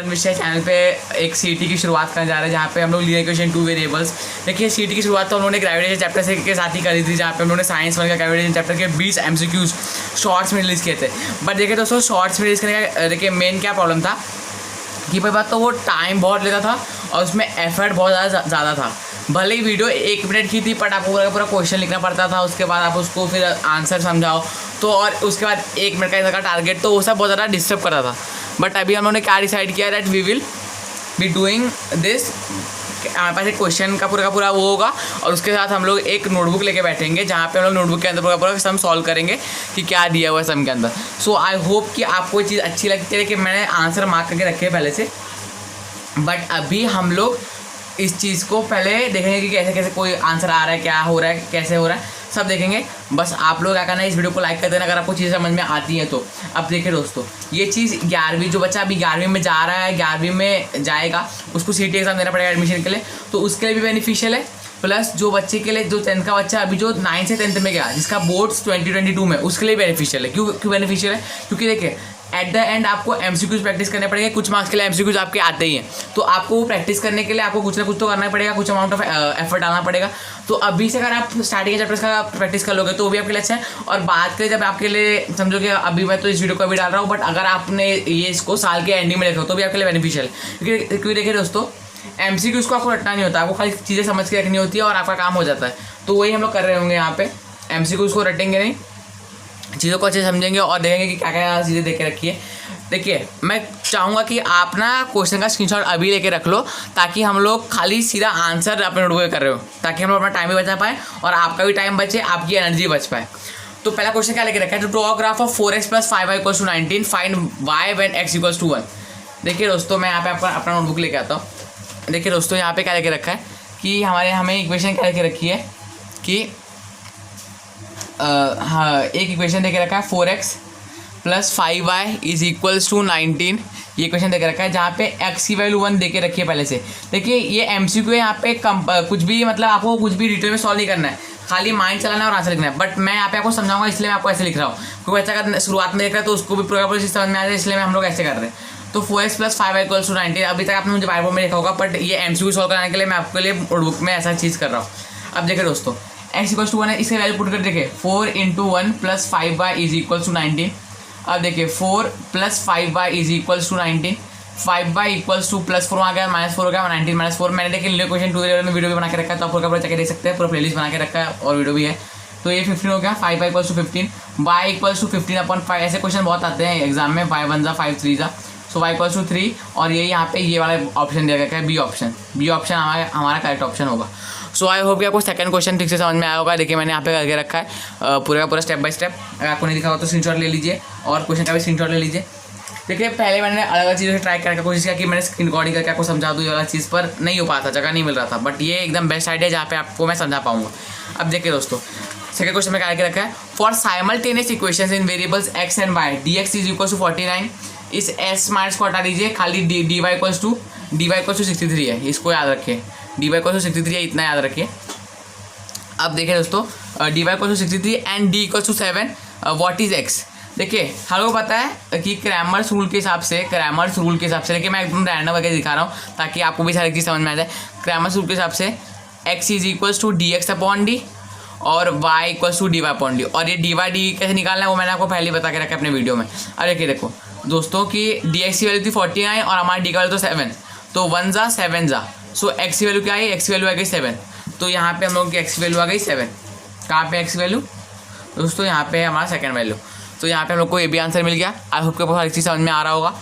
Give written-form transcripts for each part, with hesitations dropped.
विषय चैनल पे एक सीटी की शुरुआत करने जा रहे हैं जहाँ पे हम लोग लीनियर इक्वेशन टू वेरिएबल्स। देखिए सीटी की शुरुआत तो हम लोगों ने ग्रेविटेशन चैप्टर से के साथ ही करी थी, जहाँ पे हम लोगों ने साइंस वन का ग्रेविटेशन चैप्टर के 20 MCQs शॉर्ट्स में रिलीज़ किए थे। बट देखिए दोस्तों, शॉर्ट्स में रिलीज़ करने का देखिए मेन क्या प्रॉब्लम था कि पहली बात तो वो टाइम बहुत लेता था और उसमें एफर्ट बहुत ज़्यादा था। भले ही वीडियो 1 मिनट की थी, बट आपको पूरा क्वेश्चन लिखना पड़ता था, उसके बाद आप उसको फिर आंसर समझाओ तो, और उसके बाद 1 मिनट का इसका टारगेट, तो वो सब बहुत ज़्यादा डिस्टर्ब करता था। बट अभी हम लोगों ने क्या डिसाइड किया that we will be doing this. हमारे पास एक क्वेश्चन का पूरा वो होगा और उसके साथ हम लोग एक नोटबुक लेके बैठेंगे जहाँ पे हम लोग नोटबुक के अंदर पूरा सम सॉल्व करेंगे कि क्या दिया हुआ है सम के अंदर। सो आई होप कि आपको ये चीज़ अच्छी लगती है कि मैंने आंसर मार्क करके रखे हैं पहले से। बट अभी हम लोग इस चीज़ को पहले देखेंगे कि कैसे कैसे कोई आंसर आ रहा है, क्या हो रहा है, कैसे हो रहा है, सब देखेंगे। बस आप लोग क्या करना है, इस वीडियो को लाइक कर देना अगर आपको चीज़ें समझ में आती हैं तो। अब देखिए दोस्तों, ये चीज़ 11वीं, जो बच्चा अभी 11वीं में जा रहा है, 11वीं में जाएगा, उसको सीटी एग्जाम देना पड़ेगा एडमिशन के लिए, तो उसके लिए भी बेनिफिशियल है। प्लस जो बच्चे के लिए, जो 10th का बच्चा अभी जो 9 से 10th में गया, जिसका बोर्ड्स 2022 में, उसके लिए बेनिफिशियल है। क्यों बेनिफिशियल है? क्योंकि देखिए एट द एंड आपको MCQs प्रैक्टिस करने पड़ेंगे। कुछ मार्क्स के लिए MCQs आपके आते ही हैं, तो आपको वो प्रैक्टिस करने के लिए आपको कुछ ना कुछ तो करना पड़ेगा, कुछ अमाउंट ऑफ एफर्ट डालना पड़ेगा। तो अभी से अगर आप स्टार्टिंग के चैप्टर्स का प्रैक्टिस कर लोगे तो वो भी आपके लिए अच्छा है। और बात करें जब आपके लिए, समझो कि अभी मैं तो इस वीडियो को अभी डाल रहा हूँ, बट अगर आपने ये इसको साल के एंडिंग में देखा तो भी आपके लिए बेनिफिशियल है। क्योंकि देखिए दोस्तों, MCQs को आपको रटना नहीं होता, आपको खाली चीज़ें समझ के रखनी होती है और आपका काम हो जाता है। तो वही हम लोग कर रहे होंगे यहाँ पे, MCQs को रटेंगे नहीं, चीज़ों को अच्छे समझेंगे और देखेंगे कि क्या क्या चीज़ें देख के रखी है। देखिए मैं चाहूँगा कि आप ना क्वेश्चन का स्क्रीनशॉट अभी लेके रख लो, ताकि हम लोग खाली सीधा आंसर अपने नोटबुक में कर रहे हो, ताकि हम लोग अपना टाइम भी बचा पाए और आपका भी टाइम बचे, आपकी एनर्जी बच पाए। तो पहला क्वेश्चन क्या लेके रखा है, तो draw graph of 4x + 5y = 19, find y when x = 1। देखिए दोस्तों, मैं यहाँ पे अपना नोटबुक लेके आता हूँ। देखिए दोस्तों, यहाँ पे क्या लेके रखा है कि हमें इक्वेशन क्या लेके रखी है कि हाँ, एक इक्वेशन देके रखा है 4x + 5y = 19। ये इक्वेशन देके रखा है जहाँ पे x की वैल्यू 1 देके रखी है पहले से। देखिए ये MCQ है, यहाँ पे कुछ भी मतलब आपको कुछ भी डिटेल में सॉल्व नहीं करना है, खाली माइंड चलाना है और आंसर लिखना है। बट मैं यहाँ पे आपको समझाऊंगा, इसलिए मैं आपको ऐसे लिख रहा हूँ। कोई बच्चा अगर शुरुआत में देख रहा है तो उसको भी पूरा चीज़ समझ में आ जाए, इसलिए हम लोग ऐसे कर रहे हैं। तो 4x + 5y = 19, अभी तक आपने मुझे व्हाइट बोर्ड में लिखा होगा, बट ये MCQ सॉल्व कराने के लिए मैं आपके लिए नोटबुक में ऐसा चीज़ कर रहा हूँ। अब देखिए दोस्तों, x = 1 है, इसके वैल्यू पुट कर देखिए 4 × 1 + 5y = 19। अब देखिए 4 + 5y = 19, 5y = +4 आ गया, -4 हो गया, 19 - 4। मैंने देखिए लीनियर इक्वेशन 2 में वीडियो भी बना के रखा है, तो आप पूरा जाके देख सकते हैं, पूरा प्लेलिस्ट बना के रखा है और वीडियो भी है। तो ये 15 हो गया, 5y = 15, y = 15/5। ऐसे क्वेश्चन बहुत आते हैं एग्जाम में, 5 1 = 5 3 = सो y = 3। और ये यहाँ पे ये वाला ऑप्शन दिया गया है, बी ऑप्शन हमारा करेक्ट ऑप्शन होगा। सो आई होप कि आपको सेकंड क्वेश्चन ठीक से समझ में आया होगा। देखिए मैंने यहाँ पे करके रखा है पूरा का पूरा स्टेप बाय स्टेप। अगर आपको नहीं दिखा हो तो स्क्रीनशॉट ले लीजिए और क्वेश्चन का भी स्क्रीनशॉट ले लीजिए। देखिए पहले मैंने अलग अलग चीज़ों से ट्राई करने की कोशिश किया कि मैंने स्क्रीन रिकॉर्डिंग करके आपको समझा दूँ, ये वाला चीज़ पर नहीं हो पाता, जगह नहीं मिल रहा था। बट ये एकदम बेस्ट आइडिया जहाँ पे आपको मैं समझा पाऊँगा। अब देखिए दोस्तों, सेकंड क्वेश्चन में क्या करके रखा है, for simultaneous equations in variables x and y dx = 49। इस s माइनस को हटा दीजिए, खाली dy = 63 है, इसको याद रखिए। dy = 63 है, इतना याद रखिए। अब देखिए दोस्तों, dy = 63 and d = 7, what is x। देखिए हम लोग पता है कि क्रैमर्स रूल के हिसाब से देखिए मैं एकदम रैंडम करके दिखा रहा हूँ ताकि आपको भी सारी चीज़ समझ में आ जाए। क्रैमर्स रूल के हिसाब से x = dx/d और y = dy/d। और ये dy कैसे निकालना है वो मैंने आपको पहले ही बता के रखा है अपने वीडियो में। अब देखो दोस्तों कि dx की वैल्यू थी 49 और हमारी d का वैल्यू तो 7, तो 1 = 7 ज़ा। सो x की वैल्यू क्या आई, x की वैल्यू आ गई 7। तो यहाँ पे हम लोग की x की वैल्यू आ गई 7। कहाँ पे x की वैल्यू दोस्तों, यहाँ पे हमारा सेकंड वैल्यू। तो यहाँ पे हम लोग को ये भी आंसर मिल गया। आई होप आपको हर एक चीज़ समझ में आ रहा होगा।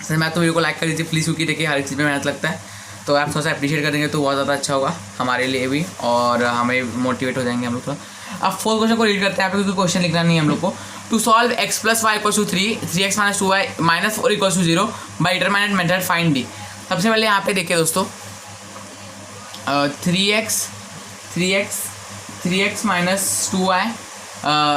सर मैं तो वीडियो को लाइक कर दीजिए प्लीज़, क्योंकि देखिए हर एक चीज़ में मेहनत लगता है, तो आप थोड़ा सा अप्रिशिएट कर देंगे तो बहुत ज़्यादा अच्छा होगा हमारे लिए भी और हमें मोटिवेट हो जाएंगे हम लोग थोड़ा। अब फोर्थ क्वेश्चन को रीड करते हैं, आपको क्योंकि क्वेश्चन लिखना नहीं है हम लोग को। To solve x + y = 3, 3x - 2y - 4 = 0 by determinant method find d। सबसे पहले यहाँ पे देखिए दोस्तों, 3x - 2y।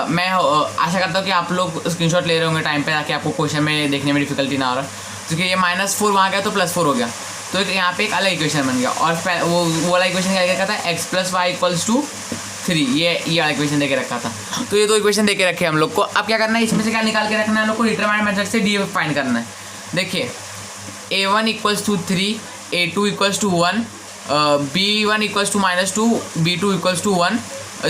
मैं आशा करता हूँ कि आप लोग स्क्रीनशॉट ले रहे होंगे टाइम पे, ताकि आपको क्वेश्चन में देखने में डिफिकल्टी ना हो रहा, क्योंकि ये -4 वहाँ गया तो +4 हो गया, तो यहाँ पे एक अलग इक्वेशन बन गया। और वो वाला इक्वेशन क्या लिखा था, x + y = 3, ये वाला इक्वेशन देके रखा था। तो ये दो इक्वेशन देके रखे हम लोग को। अब क्या करना है, इसमें से क्या निकाल के रखना है हम लोग को, डिटरमिनेंट मेथड से डी फाइंड करना है। देखिए A1 equals to 3, A2 equals to 1, B1 equals to -2, B2 equals to 1,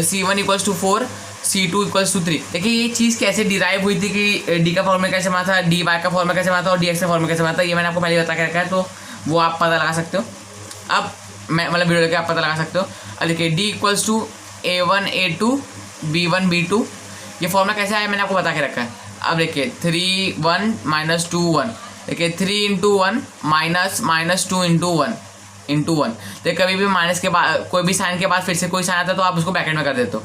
C1 equals to 4, C2 equals to 3। देखिए ये चीज़ कैसे डिराइव हुई थी कि डी का फॉर्मूला कैसे बना था, डी वाई का फॉर्मूला कैसे बना था और डी एक्स का फॉर्मूला कैसे बना था, ये मैंने आपको पहले बता के रखा है, तो वो आप पता लगा सकते हो। अब मैं मतलब वीडियो लेके आप पता लगा सकते हो। अब देखिए D equals to A1 A2 B1 B2, ये फॉर्मूला कैसे आया मैंने आपको बता के रखा है। अब देखिए 3 1 -2 1, देखिए 3 × 1 -2 × 1। देखिए कभी भी माइनस के बाद कोई भी साइन के बाद फिर से कोई साइन आता है तो आप उसको ब्रैकेट में कर देते हो।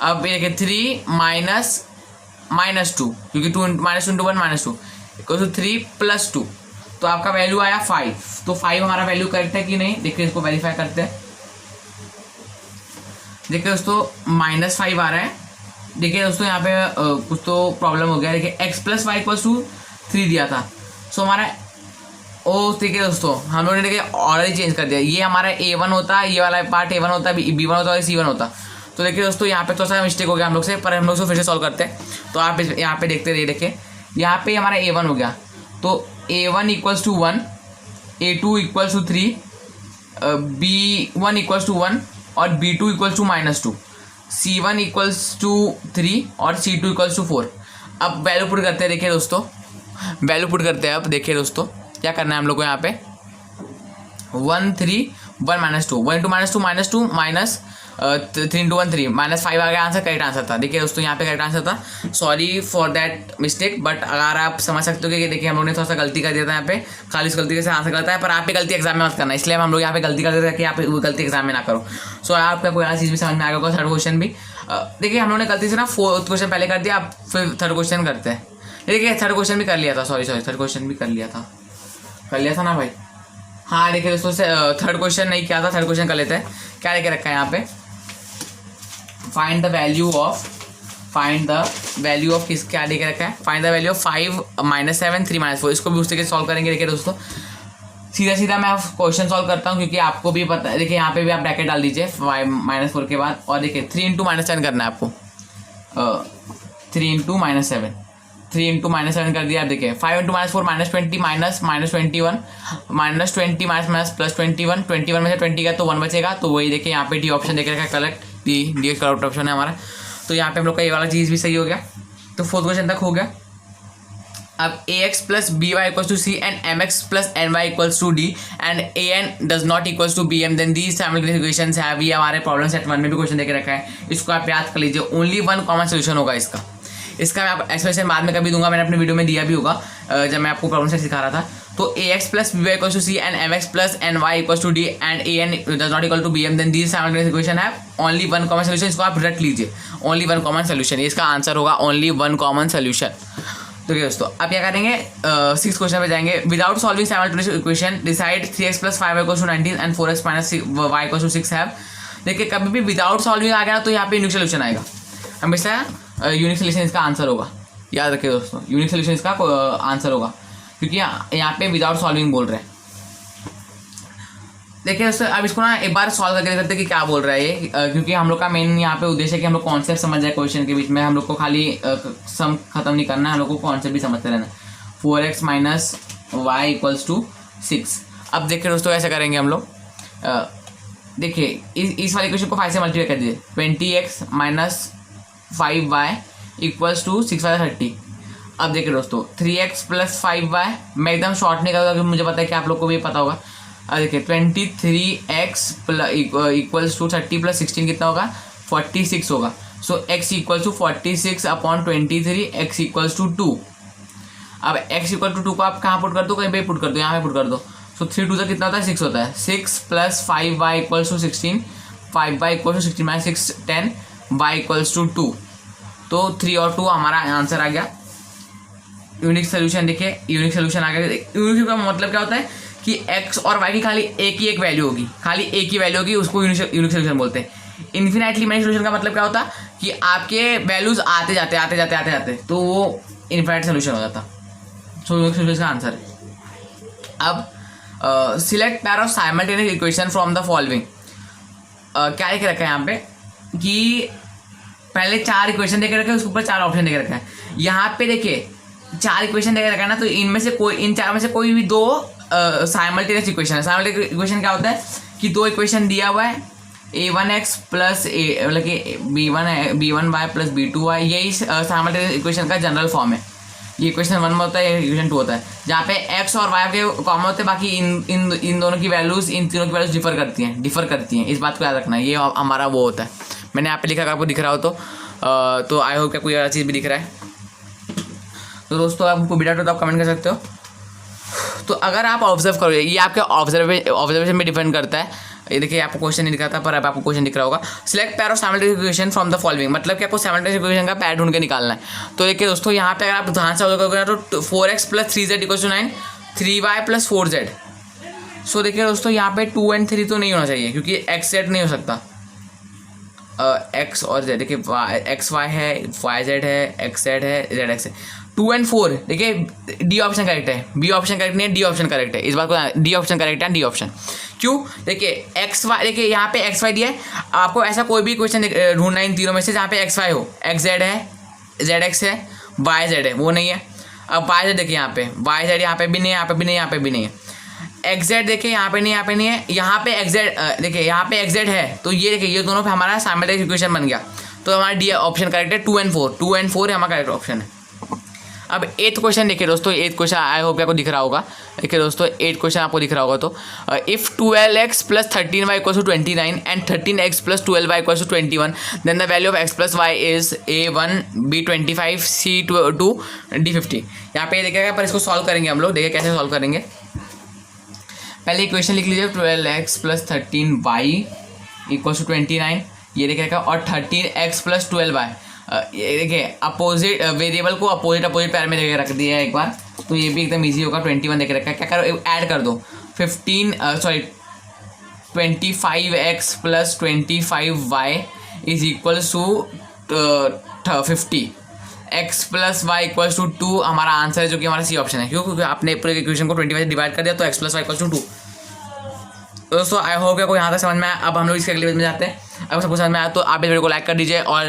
अब ये देखिए 3 -2, क्योंकि -2 × 1 -2 इक्वल टू 3 + 2, तो आपका वैल्यू आया 5। तो 5 हमारा वैल्यू करेक्ट है कि नहीं, देखिए इसको वेरीफाई करते हैं। देखिए दोस्तों -5 आ रहा है। देखिए दोस्तों यहाँ पे कुछ तो प्रॉब्लम हो गया। देखिए x + y = 3 दिया था, सो हमारा देखिए दोस्तों हम लोगों ने देखिए ऑर्डर ही चेंज कर दिया। ये हमारा A1 होता, ये वाला पार्ट A1 होता, B1 होता और C1 होता। तो देखिए दोस्तों यहाँ पे थोड़ा सा मिस्टेक हो गया हम लोग से, पर हम लोग उसको फिर से सॉल्व करते हैं। तो आप यहाँ पे देखते रहिए। देखिए यहाँ पे हमारा A1 हो गया, तो A1 = 1, A2 = 3, B1 = 1 और B2 = -2, C1 = 3 और C2 = 4। अब वैल्यू पुट करते हैं। देखिए दोस्तों वैल्यू पुट करते हैं। अब देखिए दोस्तों क्या करना है हम लोग को यहाँ पे 1 3 1 -2, 1 × -2 -2 -3 × 1 3 -5 आ गया आंसर, करेक्ट आंसर था। देखिए दोस्तों यहाँ पे करेक्ट आंसर था। Sorry for that mistake, but अगर आप समझ सकते हो कि देखिए हम लोग ने थोड़ा सा गलती कर दिया था यहाँ पे, खाली उस गलती से आंसर करता है, पर आप पे गलती एग्जाम में मत करना, इसलिए हम लोग यहाँ पे गलती कर देते हैं कि आप वो गलती एग्जाम में ना करो। सो आपका कोई चीज़ भी समझ में आ गया। थर्ड क्वेश्चन भी देखिए हम लोग ने गलती से ना 4th क्वेश्चन पहले कर दिया, अब फिर थर्ड क्वेश्चन करते हैं। देखिए थर्ड क्वेश्चन भी कर लिया था, सॉरी थर्ड क्वेश्चन भी कर लिया था ना भाई। हाँ देखिए दोस्तों थर्ड क्वेश्चन नहीं किया था, थर्ड क्वेश्चन कर लेते हैं। क्या लेके रखा है यहाँ पे, फाइंड द वैल्यू ऑफ किस क्या लेके रखा है, फाइंड द वैल्यू ऑफ 5 -7 3 -4। इसको भी उस तरीके से सॉल्व करेंगे। देखिए दोस्तों सीधा मैं क्वेश्चन सॉल्व करता हूँ, क्योंकि आपको भी पता है। देखिए यहाँ पे भी आप ब्रैकेट डाल दीजिए 5 -4 के बाद, और देखिए 3 × -7 करना है आपको। 3 × -7 3 × -7 कर दिया। आप देखिए 5 × -4 -20 -21 -20 +21 21 में से 20 का तो 1 बचेगा, तो वही देखिए यहाँ पे डी ऑप्शन देख रखा है करेक्ट, डी करेक्ट ऑप्शन है हमारा। तो यहाँ पे हम लोग का ये वाला चीज़ भी सही हो गया। तो 4th क्वेश्चन तक हो गया। अब ax + by = c and mx + ny = d and an does not equals to bm, then these simultaneous equations have, ये हमारे प्रॉब्लम सेट 1 में भी क्वेश्चन देके रखा है। इसको आप याद कर लीजिए, ओनली 1 कॉमन सोल्यूशन होगा इसका मैं आप एक्सप्लेनेशन बाद में कभी दूंगा, मैंने अपने वीडियो में दिया भी होगा जब मैं आपको प्रॉब्लम सेट सिखा रहा था। तो ax + by = c and mx + ny = d and an does not equal to bm, then these simultaneous equation have only 1 common solution. इसको आप रट लीजिए, ओनली 1 कॉमन सोल्यूशन, इसका आंसर होगा ओनली 1 कॉमन सोल्यूशन। तो दोस्तों अब क्या करेंगे 6th क्वेश्चन पे जाएंगे। Without solving simultaneous equation decide 3x + 5y = 19 and 4x - y = 6 है। देखिए कभी भी विदाउट सॉल्विंग आ गया तो यहाँ पे यूनिक सोल्यूशन आएगा, हमेशा यूनिक सोल्यूशन इसका आंसर होगा। याद रखिए दोस्तों यूनिक सोल्यूशन इसका आंसर होगा, क्योंकि यहाँ पे विदाउट सॉल्विंग बोल रहे हैं। देखिए दोस्तों अब इसको ना एक बार सॉल्व करके देखते हैं कि क्या बोल रहा है ये, क्योंकि हम लोग का मेन यहाँ पे उद्देश्य है कि हम लोग कॉन्सेप्ट समझ जाए क्वेश्चन के बीच में। हम लोग को खाली सम खत्म नहीं करना है, हम लोग को कॉन्सेप्ट भी समझते रहना है। 4x - y = 6। अब देखिए दोस्तों ऐसा करेंगे हम लोग, देखिए इस वाले क्वेश्चन को 5 से मल्टीप्लाई कर दीजिए। 20x - 5y = 6 × 30। अब देखिए दोस्तों 3x + 5y, मैं एकदम शॉर्ट नहीं करूँगा क्योंकि मुझे पता है कि आप लोग को भी पता होगा। अब देखिए 23x = 30 + 16 कितना होगा 46 होगा। सो x = 46/23, x = 2। अब x = 2 को आप कहाँ पुट कर दो, कहीं पे पुट कर दो, यहाँ पे पुट कर दो। सो 3 2 कितना होता है 6 होता है। 6 + 5y = 16, 5y = 16 - 6 10, y = 2। तो 3 और 2 हमारा आंसर आ गया। यूनिक सोल्यूशन देखिए यूनिक सोल्यूशन आ गया। यूनिक का मतलब क्या होता है कि x और y की खाली एक वैल्यू होगी, खाली एक ही वैल्यू होगी, उसको यूनिक सोल्यूशन बोलते हैं। इन्फिनाइटली मैनी सोल्यूशन का मतलब क्या होता है कि आपके वैल्यूज आते जाते तो वो इन्फिनाइट सोल्यूशन हो जाता। सो यूनिक सोल्यूशन का आंसर है। अब select pair of simultaneous equation from the following. क्या लिख रखा है यहाँ पे कि पहले 4 इक्वेशन देके रखे हैं, उसके ऊपर 4 ऑप्शन देके रखा है। यहाँ पे देखिए चार इक्वेशन देकर रखा है ना, तो इनमें से कोई, इन चार में से कोई भी दो साइमल्टेनियस इक्वेशन है। साइमल्टेनियस इक्वेशन क्या होता है कि दो इक्वेशन दिया हुआ है, a1x प्लस मतलब कि b1y प्लस b2y, यही साइमल्टेनियस इक्वेशन का जनरल फॉर्म है। ये इक्वेशन 1 में होता है, इक्वेशन 2 होता है, जहाँ पे x और y के कॉमन होते हैं, बाकी इन दोनों की वैल्यूज, इन तीनों की वैल्यूज डिफर करती हैं। इस बात को याद रखना है, ये हमारा वो होता है। मैंने यहाँ पे लिखा, अगर आपको दिख रहा हो तो आई होप क्या कोई और चीज़ भी दिख रहा है। तो दोस्तों आपको बिना तो आप कमेंट कर सकते हो। तो अगर आप ऑब्जर्व करोगे, ये आपके ऑब्जर्वेशन में डिपेंड करता है। ये देखिए आपको क्वेश्चन नहीं दिखा था, पर अब आपको क्वेश्चन दिख रहा होगा। Select pair of simultaneous equation from the following, मतलब कि आपको साइमल्टेनियस इक्वेशन का पैर ढूंढ के निकालना है। तो देखिए दोस्तों, यहाँ पे अगर आप ध्यान से ऑब्जर्व करोगे तो 4x plus 3z equal to 9, 3y plus 4z। So देखिए दोस्तों, यहाँ पे 2 and 3 तो नहीं होना चाहिए, क्योंकि x z नहीं हो सकता। x और z, देखिए x y है, y z है, x z है, z x है। 2 and 4 देखिए डी ऑप्शन करेक्ट है, बी ऑप्शन करेक्ट नहीं है, डी ऑप्शन करेक्ट है। इस बात को डी ऑप्शन करेक्ट है, डी ऑप्शन। क्यों? देखिए एक्स वाई, देखिए यहाँ पे एक्स वाई दिया है, आपको ऐसा कोई भी क्वेश्चन ढूंढना है इन तीनों में से जहाँ पे एक्स वाई हो। एक्स जेड है, जेड एक्स है, वाई जेड है, वो नहीं है। अब वाई जेड देखिए यहाँ पे, वाई जेड यहाँ पे भी नहीं है, यहाँ पे भी नहीं है, यहाँ पे भी नहीं है। एक्स जेड देखिए यहाँ पे नहीं, यहाँ पे नहीं है, यहाँ पे एक्स जेड देखिए यहाँ पे एक्स जेड है। तो ये देखिए ये दोनों पे हमारा साइमल्टेनियस इक्वेशन बन गया। तो हमारा डी ऑप्शन करेक्ट है, 2 and 4, 2 and 4 हमारा करेक्ट ऑप्शन है। अब 8th क्वेश्चन देखिए दोस्तों, 8th क्वेश्चन आई होप आपको दिख रहा होगा। देखिए दोस्तों 8th क्वेश्चन आपको दिख रहा होगा। तो if 12x plus 13y equals to 29 and 13x plus 12y equals to 21, then the value of x plus y is a1 b 25 c 2 d 50। यहाँ पे देखिएगा, पर इसको सॉल्व करेंगे हम लोग। देखिए कैसे सॉल्व करेंगे। पहले इक्वेशन लिख लीजिए, 12x plus 13y equals to 29, ये देखिएगा, और 13x प्लस 12y। ये देखिए अपोजिट वेरिएबल को अपोजिट पैर में देके रख दिया है एक बार, तो ये भी एकदम इजी होगा। 21 देके रखा है, क्या करो ऐड कर दो, 25x plus 25y is equals to 50, x plus y equals to 2 हमारा आंसर है, जो कि हमारा सी ऑप्शन है। क्योंकि आपने पूरे इक्वेशन को 25 से डिवाइड कर दिया, तो x plus y equals to 2। दोस्तों आई होप कि कोई यहाँ तक समझ में आया। अब हम लोग इसके अगले वीडियो में जाते हैं। अगर सबको समझ में आया तो आप इस वीडियो को लाइक कर दीजिए और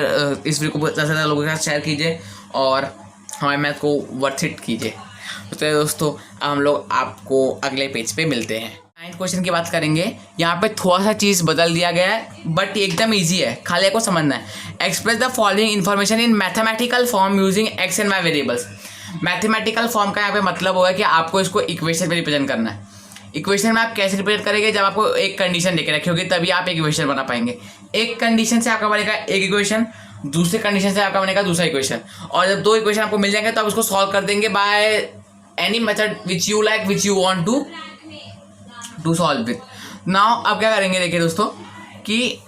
इस वीडियो को ज़्यादा से ज़्यादा लोगों के साथ शेयर कीजिए और हमारे मैथ को वर्थ इट कीजिए। तो दोस्तों अब हम लोग आपको अगले पेज पे मिलते हैं। 9th क्वेश्चन की बात करेंगे। यहाँ पे थोड़ा सा चीज़ बदल दिया गया है, बट एकदम ईजी है, खाली आपको समझना है। Express the following information in mathematical form using x and y variables. Mathematical form का यहाँ पे मतलब होगा कि आपको इसको इक्वेशन में रिप्रेजेंट करना है। इक्वेशन में आप कैसे रिप्रेजेंट करेंगे, जब आपको एक कंडीशन देके रखी होगी तभी आप एक इक्वेशन बना पाएंगे। एक कंडीशन से आपका बनेगा एक इक्वेशन, दूसरे कंडीशन से आपका बनेगा दूसरा इक्वेशन, और जब दो इक्वेशन आपको मिल जाएंगे तो आप उसको सॉल्व कर देंगे by any method which you like, which you want to solve with. Now अब क्या करेंगे, देखिए दोस्तों कि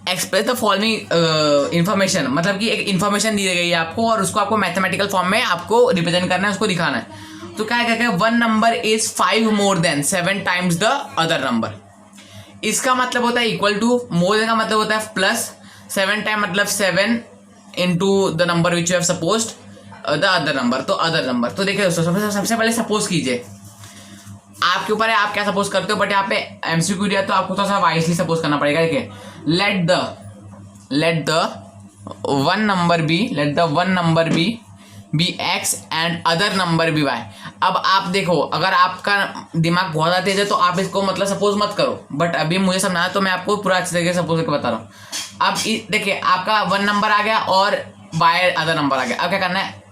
एक्सप्रेस द फॉलोइंग इन्फॉर्मेशन, मतलब कि एक इन्फॉर्मेशन दी गई है आपको और उसको आपको मैथमेटिकल फॉर्म में आपको रिप्रेजेंट करना है, उसको दिखाना है। तो क्या कहते हैं, 1 number is 5 more than 7 times the other number. इसका मतलब होता है इक्वल टू, मोर देन का मतलब होता है प्लस, 7 टाइम मतलब 7 into the number which you have supposed the other number, तो अदर नंबर। तो देखिए दोस्तों सबसे पहले सपोज कीजिए, आपके ऊपर है आप क्या सपोज करते हो, बट यहाँ पे एमसीक्यू दिया तो आपको थोड़ा सा वाइसली सपोज करना पड़ेगा। देखिए let the one number be x and other number be y. अब आप देखो, अगर आपका दिमाग बहुत ज़्यादा तेज है तो आप इसको मतलब सपोज मत करो, बट अभी मुझे समझना है तो मैं आपको पूरा अच्छे तरीके से सपोज करके बता रहा हूँ। अब देखिए आपका 1 नंबर आ गया और वाई अदर नंबर आ गया। अब क्या करना है,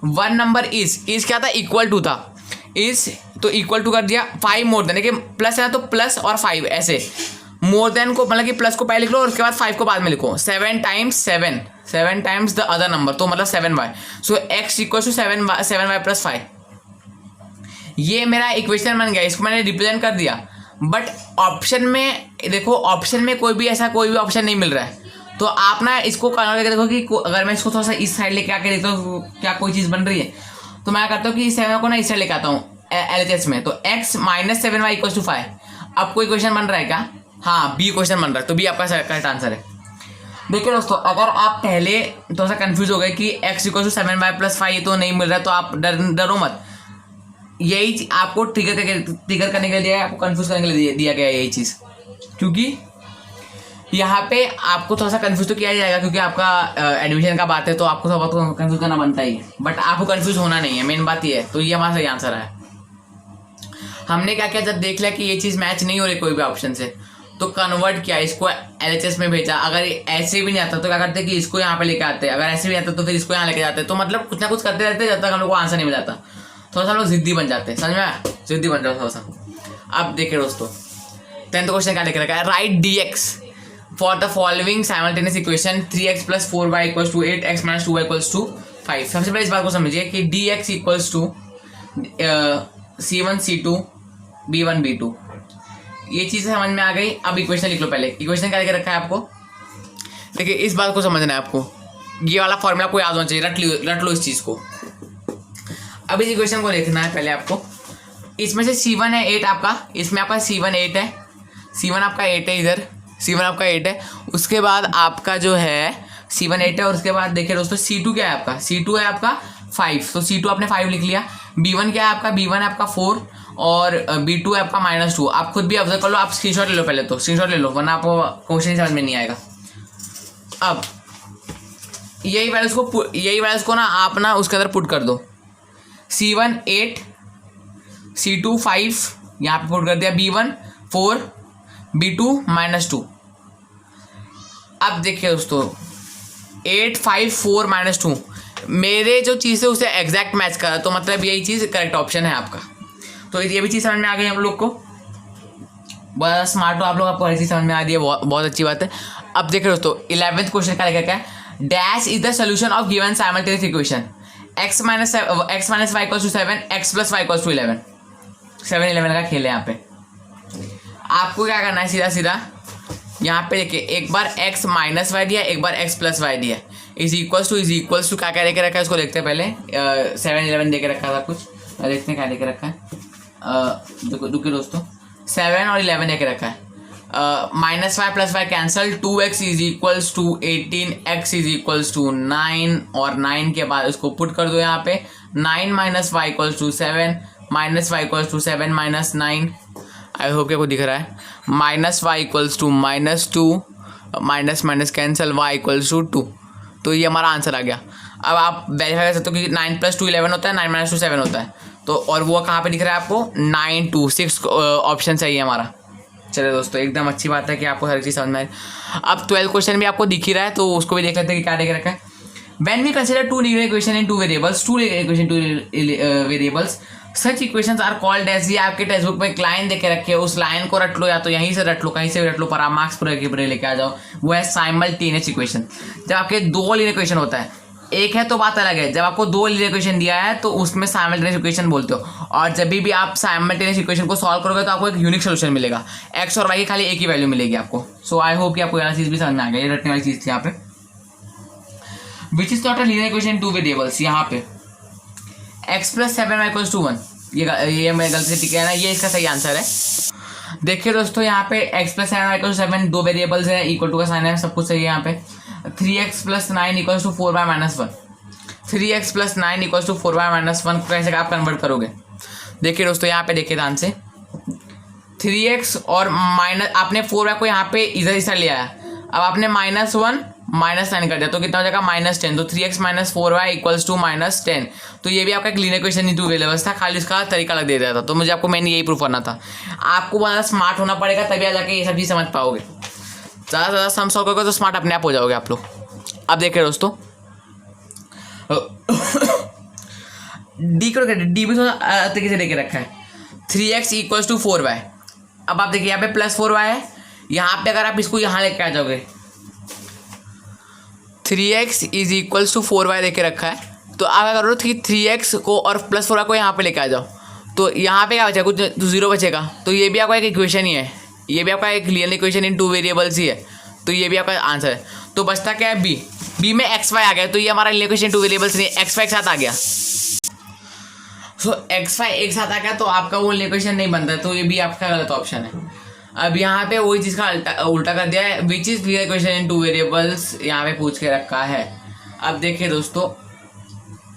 1 नंबर इज क्या था, इक्वल टू था, इज तो इक्वल टू कर दिया 5 मोर देन। देखिए प्लस है तो प्लस और 5 ऐसे, मोर देन को मतलब कि प्लस को पहले लिख लो और उसके बाद 5 को बाद में लिखो। 7 टाइम्स द अदर नंबर, तो मतलब 7y। So x equal to 7y plus 5। ये मेरा इक्वेशन बन गया, इसको मैंने रिप्रेजेंट कर दिया। बट ऑप्शन में देखो, ऑप्शन में कोई भी ऑप्शन नहीं मिल रहा है, तो आप ना इसको कन्वर्ट करके देखो कि अगर मैं इसको थोड़ा सा इस साइड लेके आके देखता हूँ क्या कोई चीज़ बन रही है, तो मैं करता हूँ कि 7 को ना इस साइड लेके आता हूँ LHS में, तो x minus 7y equal to 5। अब कोई क्वेश्चन बन रहा है क्या, हाँ बी क्वेश्चन बन रहा है, तो बी आपका करेक्ट आंसर है। देखिए दोस्तों अगर आप पहले थोड़ा सा कंफ्यूज हो गए कि x equal to 7y plus 5 ये तो नहीं मिल रहा है, तो आप डरो मत। यही आपको ट्रिगर करने के लिए, आपको कंफ्यूज करने के लिए दिया गया है यही चीज़, क्योंकि यहाँ पे आपको थोड़ा सा कंफ्यूज तो किया ही जाएगा क्योंकि आपका एडमिशन का बात है, तो आपको थोड़ा बहुत कंफ्यूज करना बनता ही है, बट आपको कंफ्यूज होना नहीं है, मेन बात ये है। तो ये हमारा सही आंसर है। हमने क्या किया, जब देख लिया कि ये चीज़ मैच नहीं हो रही कोई भी ऑप्शन से, तो कन्वर्ट किया, इसको LHS में भेजा। अगर ऐसे भी नहीं आता तो क्या करते कि इसको यहाँ पे लेके आते, अगर ऐसे भी आता तो फिर इसको यहाँ लेके जाते। तो मतलब कुछ ना कुछ करते रहते जब तक हम लोग को आंसर नहीं मिल जाता। थोड़ा सा हम लोग जिद्दी बन जाते हैं, समझ में आया, जिद्दी बन जाओ थोड़ा सा। अब देखिए दोस्तों 10th क्वेश्चन क्या लिख रखा है, right dx for the following simultaneous equation 3x + 4y = 8x - 2y = 5। सबसे पहले इस बात को समझिए कि dx = C1 C2 B1 B2, ये चीज़ समझ में आ गई। अब इक्वेशन लिख लो। पहले इक्वेशन क्या लिख रखा है आपको, देखिए इस बात को समझना है आपको, ये वाला फॉर्मूला आपको याद होना चाहिए, रट लो इस चीज़ को। अब इस इक्वेशन को लिखना है पहले आपको। इसमें से C1 है 8 आपका, इसमें आपका C1 8 है, C1 आपका 8 है, इधर C1 आपका 8 है। उसके बाद आपका जो है C1 8 है, और उसके बाद देखिए दोस्तों C2 क्या है आपका, C2 है आपका 5, तो C2 आपने 5 लिख लिया। B1 क्या है आपका, B1 है आपका 4, और B2 है आपका -2। आप खुद भी ऑब्जर्व कर लो, आप स्क्रीनशॉट ले लो, पहले तो स्क्रीनशॉट ले लो वरना आपको क्वेश्चन समझ में नहीं आएगा। अब यही वैल्यूज को ना आप ना उसके अंदर पुट कर दो। C1 8, C2 5 यहाँ पे पुट कर दिया, B1 4, B2 -2। अब देखिए दोस्तों 8 5 4 -2 मेरे जो चीज़ है उसे एग्जैक्ट मैच करा, तो मतलब यही चीज़ करेक्ट ऑप्शन है आपका। तो ये भी चीज़ समझ में आ गई हम लोग को, बहुत स्मार्ट हो आप लोग, आपको हर चीज़ समझ में आ रही है, बहुत अच्छी बात है। अब देखिए दोस्तों 11th क्वेश्चन का क्या है, dash is the solution of given simultaneous equation x - y = 7, x + y = 11। 7-11 का खेल है यहाँ पे। आपको क्या करना है, सीधा सीधा यहाँ पे देखिए, एक बार x - y दिया, एक बार x + y दिया, इज इक्वल्स टू क्या क्या लेके रखा है उसको देखते हैं पहले। 7-11 दे के रखा था कुछ, देखते हैं क्या लेके रखा है। रुकिए दोस्तों, 7 और 11 लेके रखा है। -y + y cancel, 2x = 18, x = 9, और 9 के बाद उसको पुट कर दो यहाँ पे। 9 - y = 7, -y = 7 - 9, आई होप क्या को दिख रहा है। -y = -2, माइनस कैंसल, y = 2, तो ये हमारा आंसर आ गया। अब आप वेरीफाई कर सकते हो कि 9 + 2 11 होता है, 9 - 2 7 होता है, तो और वो कहाँ पे दिख रहा है आपको, 9 2 6 ऑप्शन सही है हमारा। चलिए दोस्तों एकदम अच्छी बात है कि आपको हर चीज़ समझ में आई। अब 12th क्वेश्चन भी आपको दिख ही रहा है, तो उसको भी देख लेते हैं कि क्या देख रखा है। When we consider 2 linear equation in 2 variables, 2 equation 2 variables, such equations are called as. ये आपके टेक्स्ट बुक में एक लाइन देके रखे है, उस लाइन को रट लो, या तो यहीं से रट लो, कहीं से भी रट लो, पर आप मार्क्स पूरे लेके आ जाओ। वो है साइमल्टेनियस इक्वेशन। जब आपके 2 लीनियर इक्वेशन होता है, एक है तो बात अलग है, जब आपको 2 लीनियर इक्वेशन दिया है तो उसमें साइमल्टेनियस इक्वेशन बोलते हो। और जब भी आप साइमल्टेनियस इक्वेशन को सॉल्व करोगे तो आपको एक यूनिक सोल्यूशन मिलेगा, x और y की खाली एक ही वैल्यू मिलेगी आपको। सो आई होप कि आपको यह चीज़ भी समझ में आ गई, ये रटने वाली चीज़ थी यहाँ पे। Which is not a linear equation in 2 variables, यहाँ पे x + 7y = 1, ये मैं गलती से टिक है ना, ये इसका सही आंसर है। देखिए दोस्तों यहाँ पे x + 7y = 7 2 वेरिएबल्स है, इक्वल टू का साइन है, सब कुछ सही है यहाँ पे। 3x + 9 = 4y - 1, 3x + 9 = 4y - 1 को कैसे आप कन्वर्ट करोगे। देखिए दोस्तों यहाँ पे देखिए ध्यान से, 3x और माइनस, आपने 4y को यहाँ पे इधर ले आया, अब आपने -1 -9 कर दिया, तो कितना हो जाएगा -10, तो 3x - 4y = -10। तो ये भी आपका एक लीनियर इक्वेशन इन 2 वेरिएबल्स था, खाली इसका तरीका अलग दे दिया था। तो मुझे आपको मैंने यही प्रूफ करना था। आपको बहुत ज़्यादा स्मार्ट होना पड़ेगा, तभी आ जाके ये सब चीज़ समझ पाओगे। ज़्यादा सम सॉल्व करोगे तो स्मार्ट अपने आप हो जाओगे आप लोग। अब देखिए दोस्तों डी भी थोड़ा तरीके से देके रखा है, 3x = 4y। अब आप देखिए यहाँ पे +4y है, यहाँ पे अगर आप इसको यहाँ लेके आ जाओगे, 3x = 4y लेके रखा है, तो आप क्या करो कि 3x को और +4y को यहाँ पे लेके आ जाओ, तो यहाँ पे क्या बचेगा, कुछ 0 बचेगा। तो ये भी आपका एक इक्वेशन ही है, ये भी आपका एक लीनियर इक्वेशन इन 2 वेरिएबल्स ही है, तो ये भी आपका आंसर है। तो बचता क्या है, बी में x y आ गया, तो ये हमारा लीनियर इक्वेशन 2 वेरिएबल्स नहीं, x y एक साथ आ गया। सो x y एक साथ आ गया तो आपका वो लीनियर इक्वेशन नहीं बनता, तो ये भी आपका गलत ऑप्शन है। अब यहाँ पे वही चीज़ का उल्टा कर दिया है, which is linear equation in 2 variables, यहाँ पे पूछ के रखा है। अब देखिए दोस्तों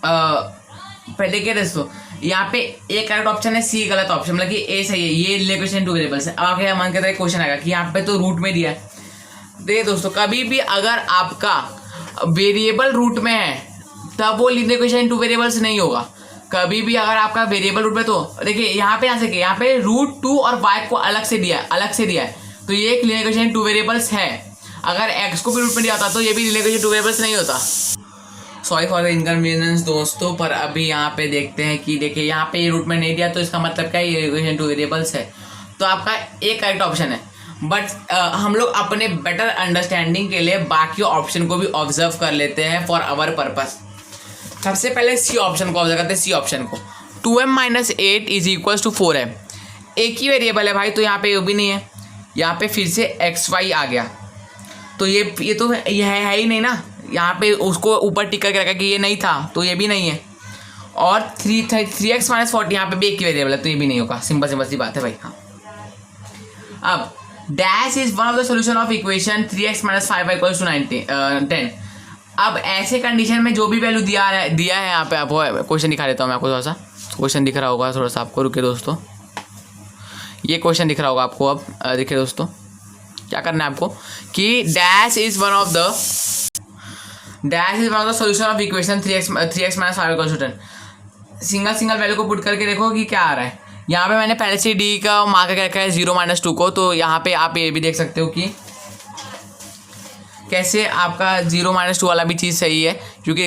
पहले देखिए दोस्तों, यहाँ पे ए करेक्ट ऑप्शन है, सी गलत ऑप्शन, मतलब कि ए सही है, ये लीनियर इक्वेशन 2 वेरिएबल्स है। अब आपके मन करता है क्वेश्चन आएगा कि यहाँ पे तो रूट में दिया है, देखिए दोस्तों, कभी भी अगर आपका वेरिएबल रूट में है तब वो लीनियर इक्वेशन टू वेरिएबल्स नहीं होगा। कभी भी अगर आपका वेरिएबल रूट में, तो देखिए यहाँ पे यहाँ पे रूट 2 और y को अलग से दिया है, तो ये एक लीनियर इक्वेशन टू वेरिएबल्स है। अगर x को भी रूट में दिया होता तो ये भी लीनियर इक्वेशन टू वेरिएबल्स नहीं होता। सॉरी फॉर द इनकन्वीनियंस दोस्तों, पर अभी यहाँ पे देखते हैं कि देखिए यहाँ पे ये रूट में नहीं दिया, तो इसका मतलब क्या है, ये इक्वेशन टू वेरिएबल्स है। तो आपका एक करेक्ट ऑप्शन है। बट हम लोग अपने बेटर अंडरस्टैंडिंग के लिए बाकी ऑप्शन को भी ऑब्जर्व कर लेते हैं फॉर आवर पर्पस। सबसे पहले सी ऑप्शन को ऑब्जर्व करते हैं। सी ऑप्शन को 2m-8 is equals to 4m, एक ही वेरिएबल है भाई, तो यहाँ पे ये भी नहीं है, यहाँ पे फिर से xy आ गया, तो ये तो ये है ही नहीं ना। यहाँ पे उसको ऊपर टिक करके रखा कि ये नहीं था, तो ये भी नहीं है। और 3x-40 यहाँ पे भी एक ही वेरिएबल है, तो ये भी नहीं होगा। सिंपल सी बात है भाई। हाँ, अब dash is one of the solution of equation 3x-5y = 10। अब ऐसे कंडीशन में जो भी वैल्यू दिया है यहाँ पे, आपको क्वेश्चन दिखा देता हूँ मैं आपको। थोड़ा सा क्वेश्चन दिख रहा होगा, थोड़ा सा आपको, रुके दोस्तों, ये क्वेश्चन दिख रहा होगा आपको। अब देखिए दोस्तों, क्या करना है आपको कि dash is one of the solution of equation 3x-5y = 10। Single value को पुट करके देखो कि क्या आ रहा है। यहाँ पे मैंने पहले से डी का मार्क करके रखा है 0-2 को, तो यहाँ पे आप ये भी देख सकते हो कि कैसे आपका 0-2 वाला भी चीज़ सही है, क्योंकि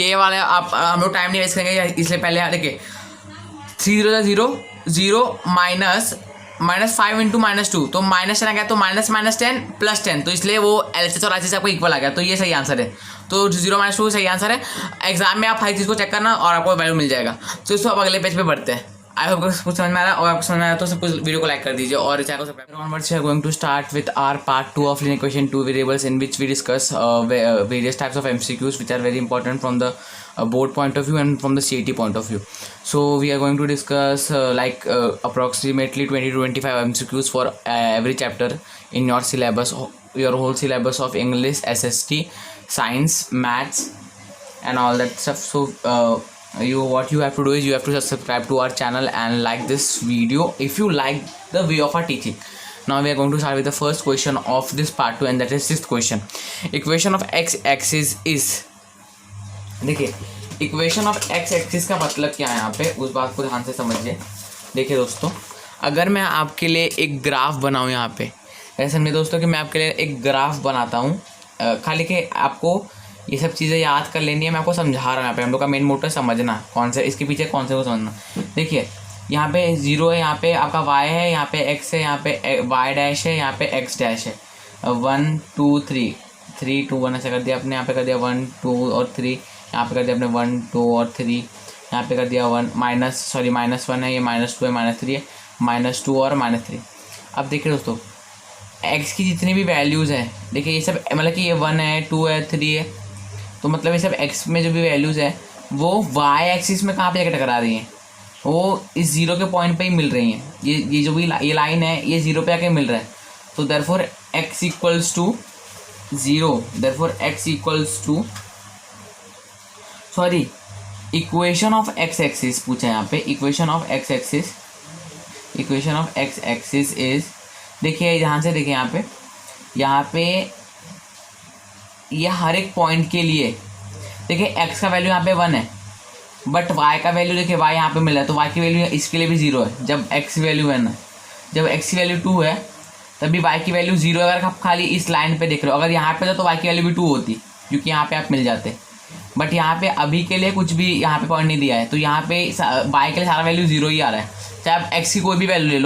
ये वाला आप हम लोग टाइम नहीं वेस्ट करेंगे, इसलिए पहले देखिए 3 0 0 -5 × -2, तो -10 आ गया, तो -10 + 10, तो इसलिए वो LHS और RHS आपको इक्वल आ गया, तो ये सही आंसर है। तो 0-2 सही आंसर है। एग्जाम में आप हर चीज़ को चेक करना और आपको वैल्यू मिल जाएगा। तो इसको आप अगले पेज पे बढ़ते हैं। आई होप कुछ समझ में आ रहा है, और आपको समझ में आया तो सब कुछ वीडियो को लाइक कर दीजिए और चैनल को subscribe. Onwards we are going to start with our part 2 of linear equation two variables, in which we discuss various types of MCQs which are very important from the board point of view and from the CET point of view. So we are going to discuss approximately 20 to 25 MCQs for every chapter in your syllabus, your whole syllabus of English, SST, Science, Maths and all that stuff. So what you have to do is you have to subscribe to our channel and like this video if you like the way of our teaching. Now we are going to start with the first question of this part 2, and that is 6th question. Equation of x-axis is, देखिए equation of x-axis का मतलब क्या है यहाँ पे, उस बात को ध्यान से समझिए। देखिए दोस्तों, अगर मैं आपके लिए एक ग्राफ बनाऊँ यहाँ पे, ऐसा समझिए दोस्तों कि मैं आपके लिए एक ग्राफ बनाता हूँ, खाली के आपको ये सब चीज़ें याद कर लेनी है। मैं आपको समझा रहा हूँ यहाँ पे, हम लोग का मेन मोटर समझना कौन सा, इसके पीछे कौन से को समझना। देखिए यहाँ पे 0 है, यहाँ पे आपका y है, यहाँ पे x है, यहाँ पे y' है, यहाँ पे x' है। 1 2 3 3 2 1 ऐसे कर दिया आपने, यहाँ पे कर दिया 1 2 और 3, यहाँ पे कर दिया आपने 1 2 और 3, यहाँ पे कर दिया -1 है, ये -2 है, -3 है, -2 और -3। अब देखिए दोस्तों, x की जितनी भी वैल्यूज़ हैं, देखिए ये सब मतलब कि ये 1 है, 2 है, 3 है, तो मतलब ये सब x में जो भी वैल्यूज़ है वो y एक्सिस में कहाँ पे जाकर टकरा रही हैं, वो इस 0 के पॉइंट पे ही मिल रही हैं। ये जो भी ये लाइन है, ये 0 पे आके मिल रहा है, तो therefore x equals to 0, therefore x equals to, sorry, equation of x axis पूछा है यहाँ पे। Equation of x axis is, देखिए ध्यान से देखिए यहाँ पे ये हर एक पॉइंट के लिए देखिए x का वैल्यू यहाँ पे 1 है, बट y का वैल्यू देखिए y यहाँ पे मिला है, तो y की वैल्यू इसके लिए भी 0 है। जब x की वैल्यू 1 है, जब x की वैल्यू 2 है, तभी y की वैल्यू 0 है। अगर आप खाली इस लाइन पे देख रहे हो, अगर यहाँ पे था तो y की वैल्यू भी 2 होती, क्योंकि यहाँ पे आप मिल जाते, बट यहाँ पे अभी के लिए कुछ भी यहाँ पे पॉइंट नहीं दिया है, तो यहाँ पे y के लिए सारा वैल्यू 0 ही आ रहा है। चाहे आप x की कोई भी वैल्यू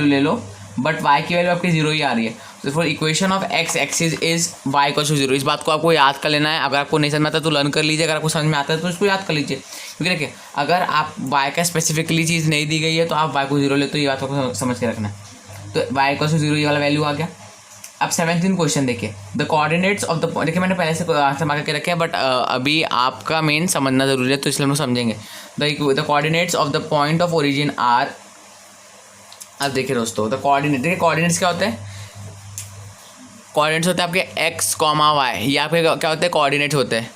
ले लो, बट y की वैल्यू आपकी 0 ही आ रही है। तो for equation of x axis is y = 0। इस बात को आपको याद कर लेना है। अगर आपको नहीं समझ में आता तो लर्न कर लीजिए, अगर आपको समझ में आता है तो इसको याद कर लीजिए। क्योंकि देखिए अगर आप y का स्पेसिफिकली चीज़ नहीं दी गई है तो आप y को 0 ले, तो ये बात को समझ के रखना है। तो y = 0 ये वाला वैल्यू आ गया। अब 17th क्वेश्चन देखिए, द कोऑर्डिनेट्स ऑफ द, देखिए मैंने पहले से आंसर मार्क करके रखे हैं, बट अभी आपका मेन समझना ज़रूरी है, तो इसलिए हम लोग समझेंगे। The coordinates of the point of origin are, अब देखिए दोस्तों, द कोऑर्डिनेट, देखिए कोऑर्डिनेट्स क्या होते हैं, कोऑर्डिनेट्स होते हैं आपके x, y, ये आपके क्या होते हैं, कोऑर्डिनेट्स होते हैं,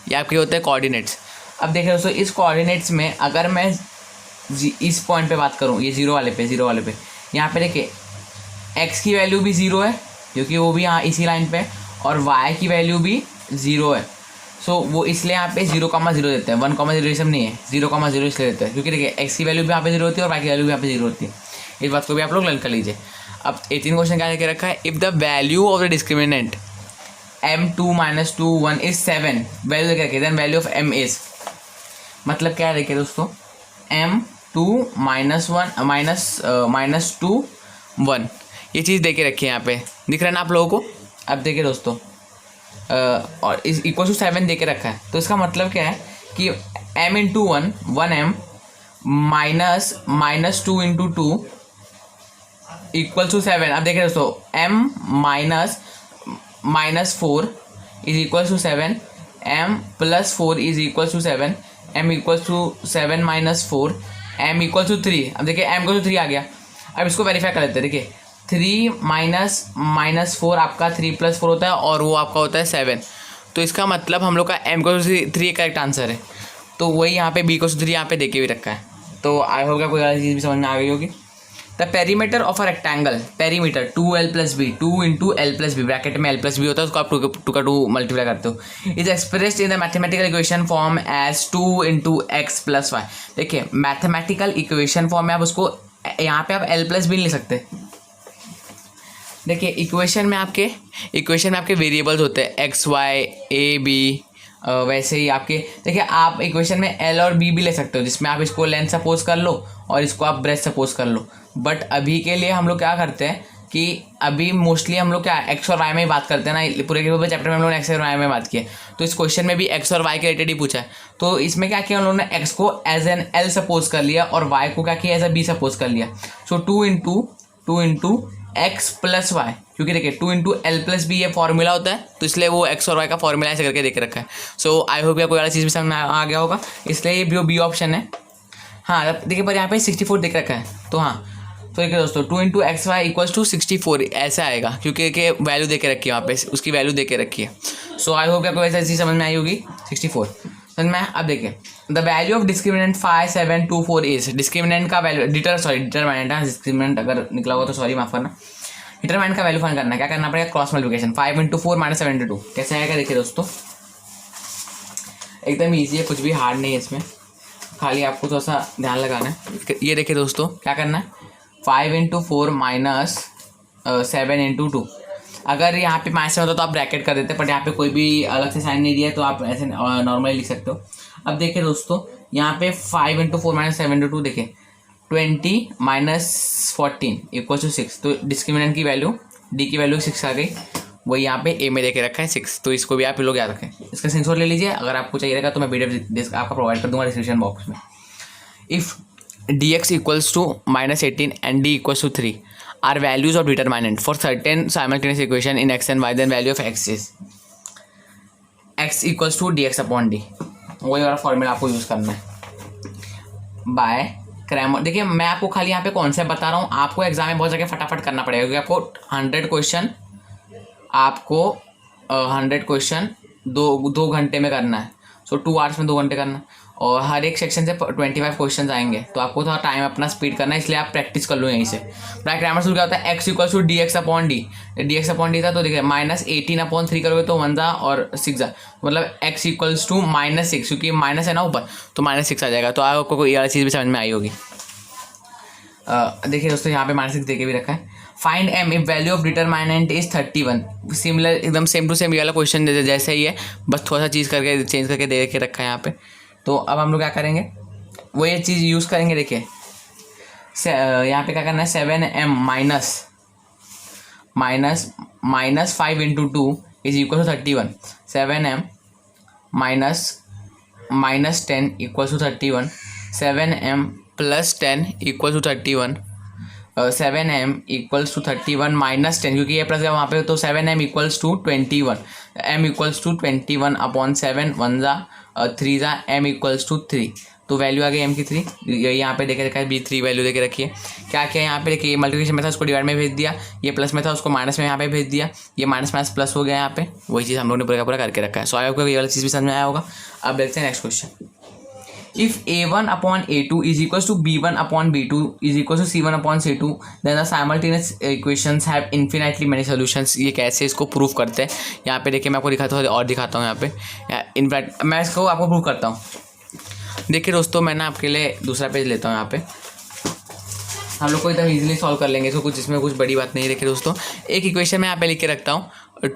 ये आपके होते हैं कोऑर्डिनेट्स। अब देखिए दोस्तों, इस कोऑर्डिनेट्स में अगर मैं इस पॉइंट पे बात करूँ, ये 0 वाले पे, यहाँ पे देखिए x की वैल्यू भी 0 है, क्योंकि वो भी यहाँ इसी लाइन पे है और y की वैल्यू भी 0 है। सो वो इसलिए यहाँ पे 0,0 देते हैं, 1,0 ये सब नहीं है, 0,0 इसलिए देते हैं क्योंकि देखिए x की वैल्यू भी यहाँ पे 0 होती है और y की वैल्यू भी यहाँ पे 0 होती है। इस बात को भी आप लोग लर्न कर लीजिए। अब 18 क्वेश्चन क्या लेके रखा है, if the value of the discriminant m2 - 2 1 is 7, value लेके रखिए, then value of m is, मतलब क्या देखिए दोस्तों, m2 - 2 1, ये चीज़ देके रखी है यहाँ पे, दिख रहा है ना आप लोगों को। अब देखिए दोस्तों और इस इक्वल टू 7 देके रखा है, तो इसका मतलब क्या है कि m into 1 1m minus 2 into 2 equal to 7। अब देखिए दोस्तों m -4 is equal to 7, m + 4 is equal to 7, m equal to 7 - 4, m equal to 3। अब देखिए m इक्वल टू 3 आ गया। अब इसको वेरीफाई कर लेते हैं। देखिए 3 -4 आपका 3 + 4 होता है और वो आपका होता है 7, तो इसका मतलब हम लोग का m equal to 3 correct answer है। तो वही यहाँ पे b इक्वल टू 3 यहाँ पे देके भी रखा है। तो आई होगा कोई अलग चीज़ भी समझ में आ गई होगी। The perimeter of a rectangle, perimeter 2l + b, 2 into l + b, bracket में l + b होता है, उसको आप 2 का 2 मल्टीप्लाई करते हो, is expressed in the mathematical equation form as 2 into x + y। देखिए मैथमेटिकल इक्वेशन फॉर्म में आप उसको यहाँ पे आप l + b नहीं लिख सकते। देखिए इक्वेशन में आपके वेरिएबल्स होते हैं x y a b, वैसे ही आपके देखिए आप इक्वेशन में l और b भी ले सकते हो, जिसमें आप इसको लेंथ सपोज कर लो और इसको आप ब्रेथ सपोज कर लो। बट अभी के लिए हम लोग क्या करते हैं कि अभी मोस्टली हम लोग क्या x और y में ही बात करते हैं ना, पूरे के पूरे चैप्टर में हम लोगों ने x और y में बात की है, तो इस क्वेश्चन में भी x और y के रिलेटेड ही पूछा है। तो इसमें क्या किया हम लोगों ने, x को एज एन l सपोज कर लिया और y को क्या किया एज ए b सपोज कर लिया। सो 2 इंटू x + y, क्योंकि देखिए 2 इंटू l + b ये फॉर्मूला होता है, तो इसलिए वो x और y का फॉर्मूला ऐसे करके देख रखा है। सो आई होप कोई वाला चीज़ भी समझ में आ गया होगा, इसलिए ये जो बी ऑप्शन है। हाँ देखिए पर यहाँ पे 64 देख रखा है, तो हाँ तो देखिए दोस्तों 2 इंटू XY इक्वल्स टू 64 ऐसा आएगा, क्योंकि कि वैल्यू दे के रखी है वहाँ पे, उसकी वैल्यू दे के रखी है। सो आई होप आपको ऐसा चीज़ समझ में आई होगी। 64 समझ में। अब देखिए the value of discriminant 5 7 2 4 is, discriminant का वैल्यू डिटरमिनेंट है, डिस्क्रिमिनेंट अगर निकला होगा तो सॉरी माफ करना। डिटरमिनेंट का वैल्यू फाइंड करना है, क्या करना पड़ेगा, क्रॉस मल्टीप्लिकेशन 5 इंटू 4 - 7 इंटू 2 कैसे आएगा। देखिए दोस्तों एकदम ईजी है, कुछ भी हार्ड नहीं है इसमें, खाली आपको थोड़ा सा ध्यान लगाना है। ये देखिए दोस्तों क्या करना है, 5 इंटू 4 - 7 इंटू 2। अगर यहाँ पे माइनस में होता तो आप ब्रैकेट कर देते, बट यहाँ पे कोई भी अलग से साइन नहीं दिया है, तो आप ऐसे नॉर्मली लिख सकते हो। अब देखिए दोस्तों यहाँ पे 5 इंटू 4 - 7 इंटू 2, देखिए 20 - 14 इक्वल टू 6। तो डिस्क्रिमिनेंट की वैल्यू d की वैल्यू 6 आ गई, वही यहाँ पे a में देके रखा है 6, तो इसको भी आप लोग याद रखें। इसका स्क्रीनशॉट ले लीजिए, अगर आपको चाहिए रहेगा तो मैं PDF आपका प्रोवाइड कर दूंगा डिस्क्रिप्शन बॉक्स में। If dx equals to -18 and d equals to 3 are values of determinant for certain simultaneous equation in x and y, then value of x is x equals to dx upon d। वही वाला formula आपको use करना है bye Cramer. देखिए मैं आपको खाली यहाँ पे कॉन्सेप्ट बता रहा हूँ, आपको एग्जाम में बहुत जगह फटाफट करना पड़ेगा, क्योंकि आपको 100 क्वेश्चन 2 घंटे में करना है। सो 2 आवर्स में 2 घंटे करना, और हर एक सेक्शन से 25 क्वेश्चन आएंगे, तो आपको थोड़ा टाइम अपना स्पीड करना है, इसलिए आप प्रैक्टिस कर लो यहीं से। बाय क्रैमर रूल क्या होता है, x equal to dx upon D, dx upon D था, तो देखिए -18/3 करोगे तो 1 जा और 6 जा, मतलब x इक्वल्स टू -6, क्योंकि माइनस है ना ऊपर, तो -6 आ जाएगा। तो आपको कोई वाली चीज़ भी समझ में आई होगी। देखिए दोस्तों यहाँ पे -6 देके भी रखा है। Find m if value of determinant is 31। Similar एकदम सेम टू सेम ये वाला क्वेश्चन जैसे ही है, बस थोड़ा सा चीज़ करके चेंज करके दे के रखा है यहाँ पे। तो अब हम लोग क्या करेंगे, वो ये चीज़ यूज़ करेंगे। देखिए यहाँ पे क्या करना है, 7m minus 5 into 2 is equal to 31। 7m minus 10 equal to 31, 7m + 10 equal to 31, 7m equals to 31 - 10, क्योंकि ये प्लस है वहाँ पे, तो 7m equals to 21, m equals to 21 upon 7, 1 जा 3 जा, m इक्वल्स टू 3। तो वैल्यू आ गई m की 3। यहाँ पे देखे रखा है b3 वैल्यू देके रखी है। क्या किया यहाँ पे, देखिए मल्टीप्लिकेशन में था उसको डिवाइड में भेज दिया, ये प्लस में था उसको माइनस में यहाँ पे भेज दिया, ये माइनस प्लस हो गया यहाँ पे, वही चीज़ हम लोग ने पूरा का पूरा करके रखा है। सो आई होप को ये वाला चीज़ भी समझ में आया होगा। अब देखते हैं next question. If A1/A2 is equal to B1/B2 is equal to C1/C2 then the simultaneous equations have infinitely many solutions. ये कैसे इसको प्रूव करते हैं, यहाँ पे देखिए मैं आपको दिखाता हूँ और दिखाता हूँ। यहाँ पे इनफैक्ट मैं इसको आपको प्रूव करता हूँ। देखिए दोस्तों, मैं ना आपके लिए दूसरा पेज लेता हूँ। यहाँ पे हम लोग को इधर इजीली सॉल्व कर लेंगे, इसको कुछ इसमें कुछ बड़ी बात नहीं है। देखिए दोस्तों, एक इक्वेशन मैं यहाँ पे लिख के रखता हूँ,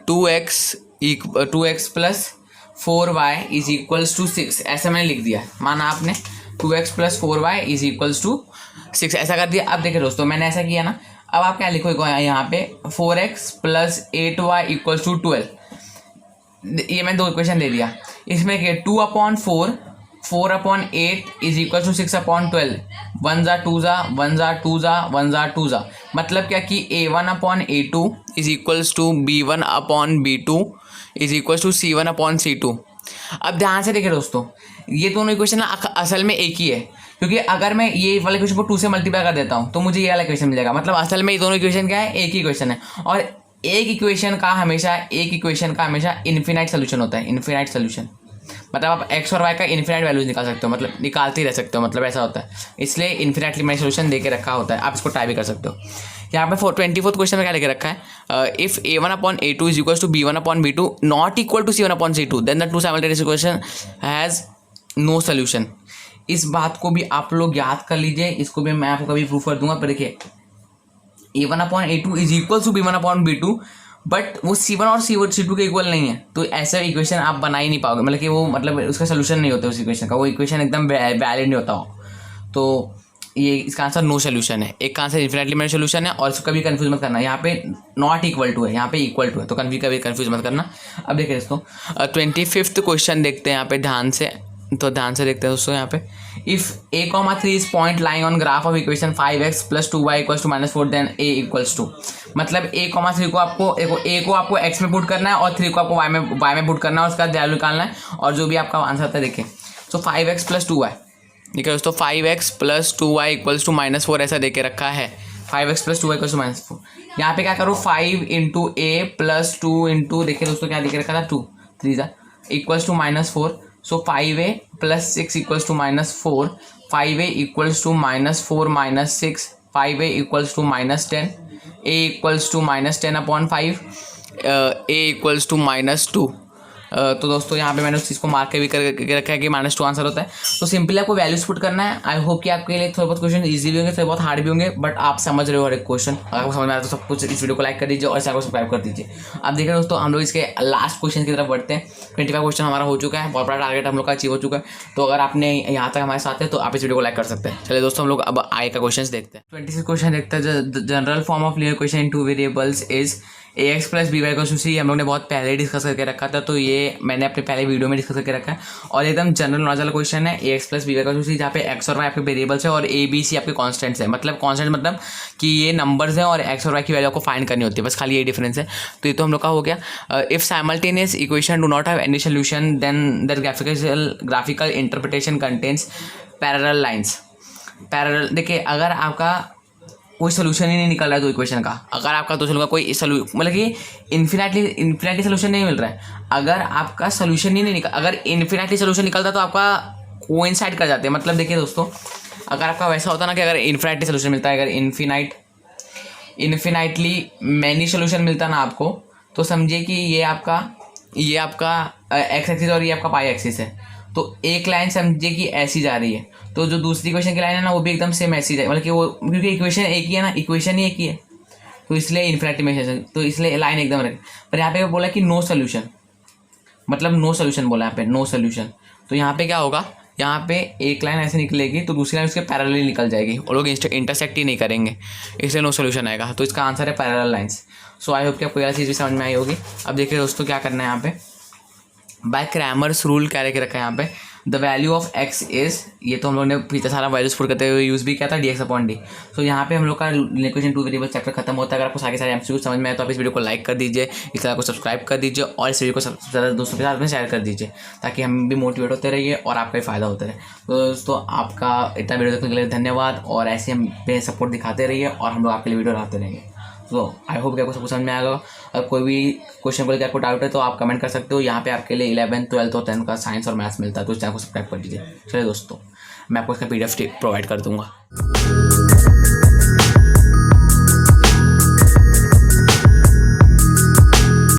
2x plus 4y is equals to 6, ऐसा मैंने लिख दिया। माना आपने 2x plus 4y is equals to 6 ऐसा कर दिया। अब देखिए दोस्तों, मैंने ऐसा किया ना, अब आप क्या लिखोगे यहाँ पे 4x plus 8y equals to 12। ये मैंने दो इक्वेशन दे दिया। इसमें क्या 2/4 4/8 इज इक्वल टू 6/12, 1 ज़ा 2 ज़ा 1 ज़ा 2 ज़ा 1 ज़ा 2 ज़ा। मतलब क्या कि A1/A2 is equals to B1/B2 is equals to C1/C2। अब ध्यान से देखिए दोस्तों, ये दोनों इक्वेशन असल में एक ही है, क्योंकि अगर मैं ये वाले इक्वेशन को 2 से मल्टीप्लाई कर देता हूँ तो मुझे ये वाला इक्वेशन मिल जाएगा। मतलब असल में ये दोनों इक्वेशन क्या है, एक ही इक्वेशन है। और एक इक्वेशन का हमेशा इन्फिनाइट सोल्यूशन होता है, इन्फिनाइट सोल्यूशन। मतलब आप एक्स और वाई का इन्फिनाइट वैल्यूज निकाल सकते हो, मतलब निकालते ही रह सकते हो, मतलब ऐसा होता है। इसलिए इन्फिनाइटली मैंने सोल्यूशन दे के रखा होता है, आप इसको ट्राई भी कर सकते हो। यहाँ पे 24th क्वेश्चन में क्या लेके रखा है, if A1/A2 is equal to B1/B2 not equal to C1/C2 then the two simultaneous equation has no solution. इस बात को भी आप लोग याद कर लीजिए, इसको भी मैं आपको कभी प्रूफ कर दूंगा। पर देखिए A1/A2 is equal to B1/B2, but वो C1 और C2 के इक्वल नहीं है, तो ऐसा इक्वेशन आप बना ही नहीं पाओगे। मतलब कि वो मतलब उसका सोल्यूशन नहीं होता उस इक्वेशन का, वो इक्वेशन एकदम वैलिड नहीं होता हो। तो ये इसका आंसर नो सोल्यूशन है। एक का आंसर इन्फिनिटली मेनी सोल्यूशन है, और इसको कभी कंफ्यूज मत करना। यहाँ पे नॉट इक्वल टू है, यहाँ पे इक्वल टू है, तो कभी कंफ्यूज मत करना। अब देखिए दोस्तों 25th क्वेश्चन देखते हैं यहाँ पे ध्यान से। तो ध्यान से देखते हैं दोस्तों, यहाँ पे if A, 3 is point lying on graph of equation 5x plus 2y equals to -4 then A equals to. मतलब A, 3 को आपको A को आपको x में पुट करना है और 3 को आपको y में पुट करना है, और उसका वैल्यू निकालना है, और जो भी आपका आंसर आता है देखिए। सो 5x प्लस 2y, ठीक है दोस्तों, 5x plus 2y equals to -4 ऐसा दे के रखा है। 5x plus 2y equals to -4। यहाँ पे क्या करो, 5 इंटू A प्लस 2 इंटू, देखिए दोस्तों क्या दिख रखा था, 2 3 equals to -4। So 5a plus 6 equals to -4, 5a equals to -4 - 6, 5a equals to -10, a equals to -10/5, a equals to -2। तो दोस्तों यहाँ पे मैंने उस चीज़ को मार्क भी करके रखा है कि -2 आंसर होता है। तो सिंपली आपको वैल्यूज पुट करना है। आई होप कि आपके लिए थोड़े बहुत क्वेश्चन इजी भी होंगे, थोड़े बहुत हार्ड भी होंगे, बट आप समझ रहे हो हर एक क्वेश्चन। अगर आपको समझ में आया तो सब कुछ इस वीडियो को लाइक कर दीजिए और चैनल को सब्सक्राइब कर दीजिए। अब देखिए दोस्तों, हम लोग इसके लास्ट क्वेश्चन की तरफ बढ़ते हैं। 25 क्वेश्चन हमारा हो चुका है, बहुत बड़ा टारगेट हम लोग का अचीव हो चुका है। तो अगर आपने यहाँ तक हमारे साथ है तो आप इस वीडियो को लाइक कर सकते हैं। चलिए दोस्तों, हम लोग अब आगे का क्वेश्चन देखते हैं। 26 क्वेश्चन देखते हैं। General form of linear equation in 2 variables is ax plus B Y को सी। हम लोग ने बहुत पहले डिस्कस करके रखा था, तो ये मैंने अपने पहले वीडियो में डिस्कस करके रखा है। और एकदम जनरल नॉलेज वाला क्वेश्चन है, ax प्लस बी वाई को सी, जहाँ पे x और y आपके वेरिएबल्स है और a b c आपके कॉन्स्टेंट्स है। मतलब कॉन्स्टेंट मतलब कि ये नंबर्स हैं और x और y की वैल्यू आपको फाइंड करनी होती है, बस खाली ये डिफरेंस है। तो ये तो हम लोग का हो गया। If simultaneous equation do not have any solution then that graphical interpretation contains parallel lines. Parallel, देखिए अगर आपका कोई सोल्यूशन ही नहीं निकल रहा है दो इक्वेशन का, अगर आपका दो सोल्यूशन का कोई मतलब कि इन्फिनिटली सोल्यूशन नहीं मिल रहा है, अगर आपका सोल्यूशन ही नहीं निकल, अगर इन्फिनिटली सोल्यूशन निकलता तो आपका कोइंसाइड कर जाते हैं। मतलब देखिए दोस्तों, अगर आपका वैसा होता ना कि अगर इन्फिनिटली सोल्यूशन मिलता है, अगर इन्फिनिटली मैनी सोल्यूशन मिलता ना आपको, तो समझिए कि ये आपका एक्स एक्सिस और ये आपका पाई एक्सिस है। तो एक लाइन समझिए कि ऐसी जा रही है, तो जो दूसरी इक्वेशन की लाइन है ना वो भी एकदम सेम ऐसी जाए, मतलब कि वो क्योंकि इक्वेशन एक ही है ना, इक्वेशन ही एक ही है, तो इसलिए इन्फिनिटी में, तो इसलिए लाइन एकदम रहे। पर यहाँ पे बोला कि नो सोल्यूशन, मतलब नो सोल्यूशन बोला यहाँ पे, नो सोल्यूशन। तो यहाँ पे क्या होगा, यहाँ पे एक लाइन ऐसे निकलेगी तो दूसरी लाइन उसके पैरेलल निकल जाएगी और लोग इंटरसेक्ट ही नहीं करेंगे, इसलिए नो सोल्यूशन आएगा। तो इसका आंसर है parallel lines. So I hope कि आपको यह चीज़ भी समझ में आई होगी। अब देखिए दोस्तों क्या करना है यहाँ पे, बाय क्रैमर्स रूल क्या लेके रखा है यहाँ पे, the value of x is, ये तो हम लोग ने पीछे सारा वैल्यूज पुट करते हुए यूज़ भी किया था, dx/d। सो यहाँ पे हम लोग का इक्वेशन 2 वेरिएबल चैप्टर खत्म होता है। अगर आपको सारे एमसीक्यू समझ में आए तो आप इस वीडियो को लाइक कर दीजिए, इस चैनल को सब्सक्राइब कर दीजिए और इस वीडियो को सबसे ज़्यादा दोस्तों के साथ में शेयर कर दीजिए, ताकि हम भी मोटिवेट होते रहिए और आपका भी फायदा होता रहे। तो दोस्तों आपका इतना वीडियो देखने के लिए धन्यवाद, और ऐसे हम पे सपोर्ट दिखाते रहिए और हम लोग आपके लिए वीडियो लाते रहेंगे। तो आई होप कि आपको सब कुछ समझ में आएगा। अगर कोई भी क्वेश्चन को लेकर आपको डाउट है तो आप कमेंट कर सकते हो। यहाँ पे आपके लिए 11th 12th और 10th का साइंस और मैथ्स मिलता है, तो इस चैनल को सब्सक्राइब कर दीजिए। चलिए दोस्तों। मैं आपको इसका PDF प्रोवाइड कर दूंगा।